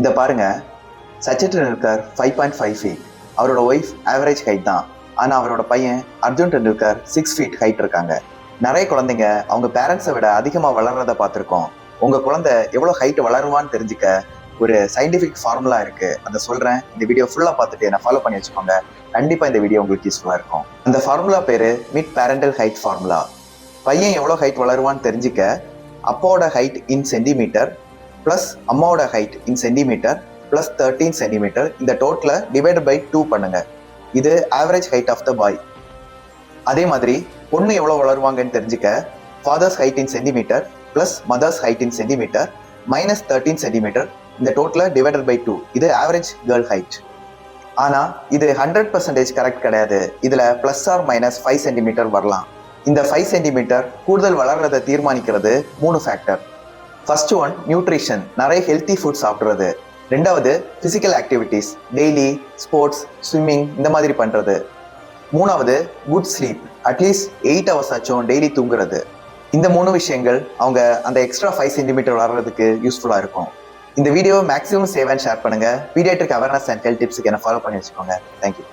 இதை பாருங்க, சச்சின் டெண்டுல்கர் 5.5 ஃபீட், அவரோட ஒய்ஃப் ஆவரேஜ் ஹைட் தான். ஆனால் அவரோட பையன் அர்ஜுன் டெண்டுல்கர் 6 ஃபீட் ஹைட் இருக்காங்க. நிறைய குழந்தைங்க அவங்க பேரண்ட்ஸை விட அதிகமாக வளர்றதை பார்த்துருக்கோம். உங்கள் குழந்தை எவ்வளோ ஹைட் வளருவான்னு தெரிஞ்சுக்க ஒரு சயின்டிஃபிக் ஃபார்முலா இருக்கு, அதை சொல்றேன். இந்த வீடியோ ஃபுல்லாக பார்த்துட்டு என்ன ஃபாலோ பண்ணி வச்சுக்கோங்க. கண்டிப்பாக இந்த வீடியோ உங்களுக்கு யூஸ்ஃபுல்லாக இருக்கும். அந்த ஃபார்முலா பேரு மிட் பேரண்டல் ஹைட் ஃபார்முலா. பையன் எவ்வளோ ஹைட் வளருவான்னு தெரிஞ்சுக்க அப்பாவோட ஹைட் இன் சென்டிமீட்டர் ப்ளஸ் அம்மாவோட height in centimetre plus 13 centimetre இந்த டோட்டலை டிவைட் பை 2 பண்ணுங்க. இது average height of the boy. அதே மாதிரி பொண்ணு எவ்வளோ வளருவாங்கன்னு தெரிஞ்சுக்க father's height in centimetre plus mother's height in centimetre minus 13 centimetre இந்த டோட்டலை டிவைடட் பை 2. இது ஆவரேஜ் கேர்ள் ஹைட். ஆனால் இது 100% கரெக்ட் கிடையாது. இதில் ப்ளஸ் ஆர் மைனஸ் 5 சென்டிமீட்டர் வரலாம். இந்த 5 சென்டிமீட்டர் கூடுதல் வளர்றதை தீர்மானிக்கிறது 3 ஃபேக்டர். ஃபர்ஸ்ட் ஒன் நியூட்ரிஷன், நிறைய ஹெல்த்தி ஃபுட் சாப்பிட்றது. ரெண்டாவது physical activities, daily sports, swimming இந்த மாதிரி பண்ணுறது. மூணாவது குட் ஸ்லீப், அட்லீஸ்ட் 8 ஹவர்ஸ் ஆச்சும் டெய்லி தூங்குறது. இந்த 3 விஷயங்கள் அவங்க அந்த எக்ஸ்ட்ரா 5 சென்டிமீட்டர் வளர்றதுக்கு யூஸ்ஃபுல்லாக இருக்கும். இந்த video maximum save and share பண்ணுங்க. பீடியாட்ரிக் அவேர்னஸ் அண்ட் ஹெல்த் டிப்ஸுக்கு என்ன ஃபாலோ பண்ணி வச்சுக்கோங்க. தேங்க்யூ.